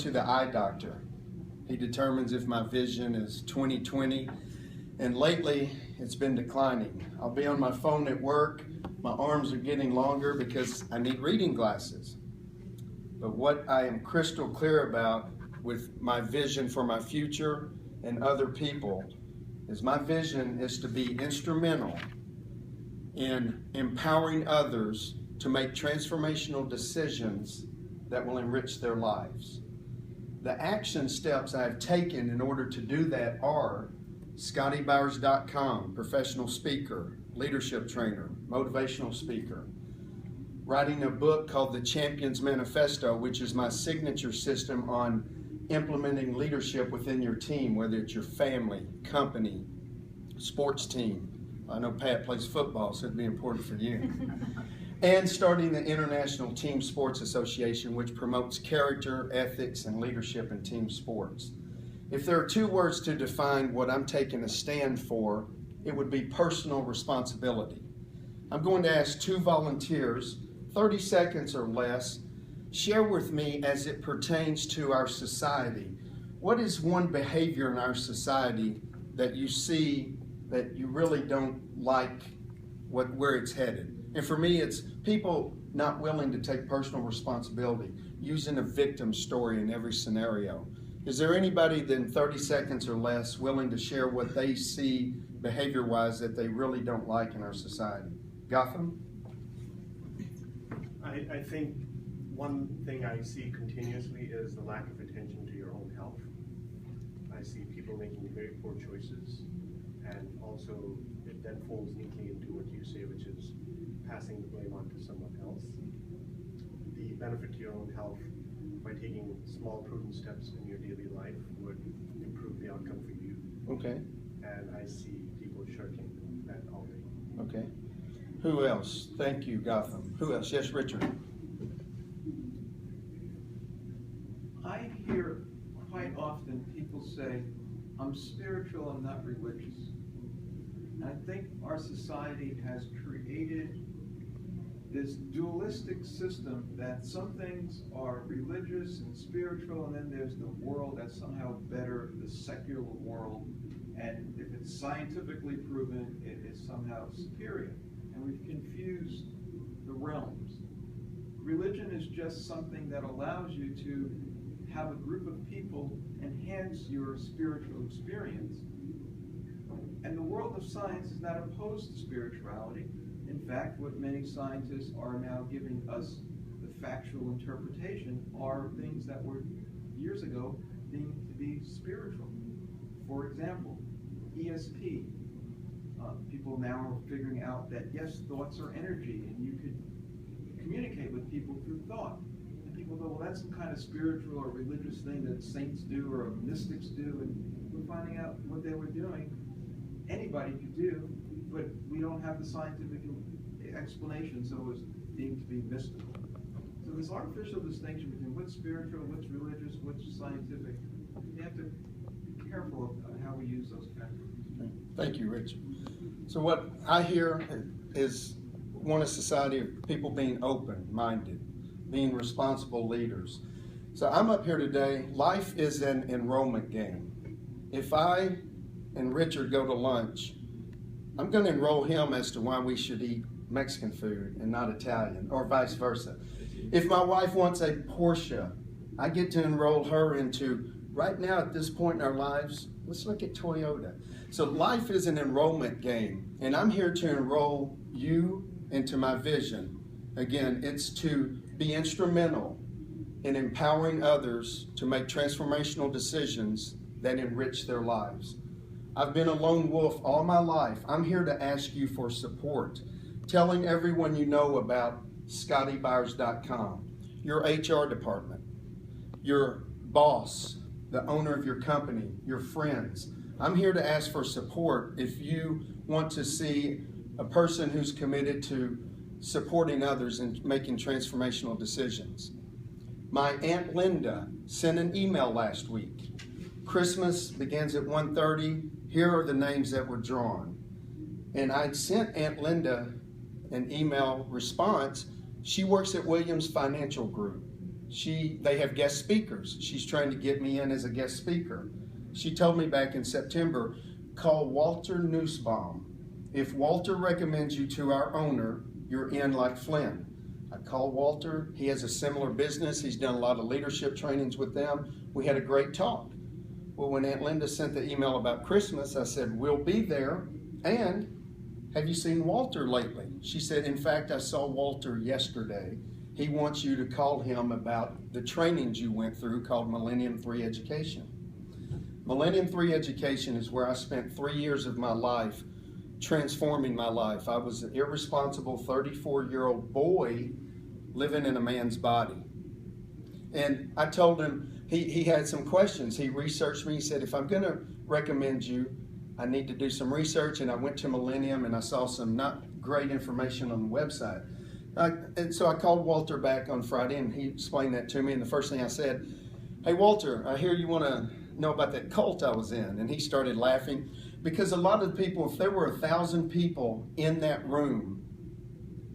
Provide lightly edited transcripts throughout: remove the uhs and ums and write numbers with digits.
to the eye doctor. He determines if my vision is 20/20, and lately it's been declining. I'll be on my phone at work. My arms are getting longer because I need reading glasses. But what I am crystal clear about with my vision for my future and other people is my vision is to be instrumental in empowering others to make transformational decisions that will enrich their lives. The action steps I've taken in order to do that are ScottyByers.com, professional speaker, leadership trainer, motivational speaker. Writing a book called The Champion's Manifesto, which is my signature system on implementing leadership within your team, whether it's your family, company, sports team. I know Pat plays football, so it'd be important for you. And starting the International Team Sports Association, which promotes character, ethics, and leadership in team sports. If there are two words to define what I'm taking a stand for, it would be personal responsibility. I'm going to ask two volunteers, 30 seconds or less, share with me as it pertains to our society. What is one behavior in our society that you see that you really don't like where it's headed? And for me, it's people not willing to take personal responsibility, using a victim story in every scenario. Is there anybody in 30 seconds or less willing to share what they see behavior-wise that they really don't like in our society? Gotham? I think one thing I see continuously is the lack of attention to your own health. I see people making very poor choices, and also it then folds neatly into what you say, which is passing the blame on to someone else. The benefit to your own health by taking small prudent steps in your daily life would improve the outcome for you. Okay. And I see people shirking that already. Okay. Who else? Thank you, Gotham. Who else? Yes, Richard. I hear quite often people say, I'm spiritual, I'm not religious. And I think our society has created this dualistic system that some things are religious and spiritual, and then there's the world that's somehow better, the secular world, and if it's scientifically proven, it is somehow superior. And we've confused the realms. Religion is just something that allows you to have a group of people enhance your spiritual experience. And the world of science is not opposed to spirituality. In fact, what many scientists are now giving us the factual interpretation are things that were years ago deemed to be spiritual. For example, ESP. People now are figuring out that yes, thoughts are energy, and you could communicate with people through thought. And people go, well, that's some kind of spiritual or religious thing that saints do or mystics do, and we're finding out what they were doing. Anybody could do, but we don't have the scientific explanation, so it was deemed to be mystical. So this artificial distinction between what's spiritual, what's religious, what's scientific, you have to be careful of how we use those categories. Thank you, Rich. So what I hear is want a society of people being open-minded, being responsible leaders. So I'm up here today. Life is an enrollment game. If I and Richard go to lunch, I'm going to enroll him as to why we should eat Mexican food and not Italian, or vice versa. If my wife wants a Porsche, I get to enroll her into, right now at this point in our lives, let's look at Toyota. So life is an enrollment game, and I'm here to enroll you into my vision. Again, it's to be instrumental in empowering others to make transformational decisions that enrich their lives. I've been a lone wolf all my life. I'm here to ask you for support, telling everyone you know about ScottyByers.com, your HR department, your boss, the owner of your company, your friends. I'm here to ask for support if you want to see a person who's committed to supporting others and making transformational decisions. My Aunt Linda sent an email last week. Christmas begins at 1:30. Here are the names that were drawn. And I'd sent Aunt Linda an email response. She works at Williams Financial Group. They have guest speakers. She's trying to get me in as a guest speaker. She told me back in September, call Walter Nussbaum. If Walter recommends you to our owner, you're in like Flynn. I called Walter. He has a similar business. He's done a lot of leadership trainings with them. We had a great talk. Well, when Aunt Linda sent the email about Christmas, I said, we'll be there. And have you seen Walter lately? She said, in fact, I saw Walter yesterday. He wants you to call him about the trainings you went through called Millennium 3 Education. Millennium 3 Education is where I spent 3 years of my life transforming my life. I was an irresponsible 34-year-old boy living in a man's body. And I told him, he had some questions. He researched me. He said, if I'm going to recommend you, I need to do some research. And I went to Millennium and I saw some not great information on the website. And so I called Walter back on Friday and he explained that to me. And the first thing I said, hey, Walter, I hear you want to know about that cult I was in. And he started laughing because a lot of the people, if there were 1,000 people in that room,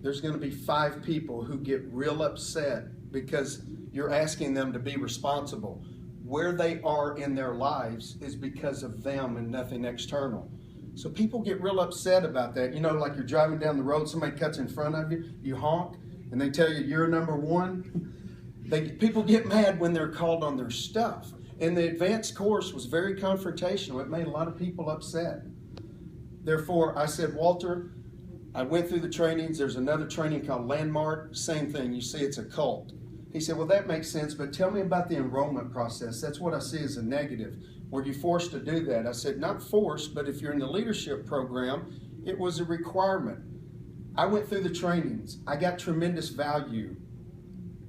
there's going to be 5 people who get real upset because you're asking them to be responsible. Where they are in their lives is because of them and nothing external. So people get real upset about that. You know, like you're driving down the road, somebody cuts in front of you, you honk, and they tell you you're number one. People get mad when they're called on their stuff. And the advanced course was very confrontational. It made a lot of people upset. Therefore, I said, Walter, I went through the trainings. There's another training called Landmark. Same thing. You see, it's a cult. He said, well, that makes sense, but tell me about the enrollment process. That's what I see as a negative. Were you forced to do that? I said, not forced, but if you're in the leadership program, it was a requirement. I went through the trainings. I got tremendous value.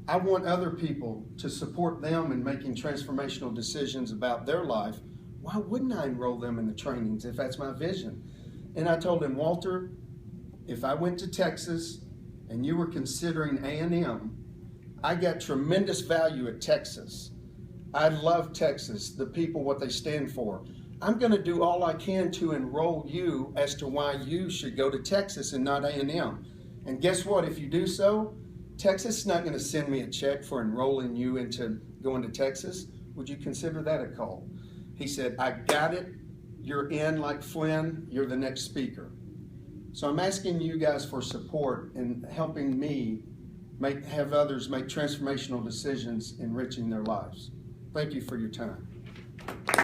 I want other people to support them in making transformational decisions about their life. Why wouldn't I enroll them in the trainings if that's my vision? And I told him, Walter, if I went to Texas and you were considering A&M, I got tremendous value at Texas. I love Texas, the people, what they stand for. I'm going to do all I can to enroll you as to why you should go to Texas and not A&M. And guess what? If you do so, Texas is not going to send me a check for enrolling you into going to Texas. Would you consider that a call? He said, I got it. You're in like Flynn. You're the next speaker. So I'm asking you guys for support in helping me have others make transformational decisions, enriching their lives. Thank you for your time.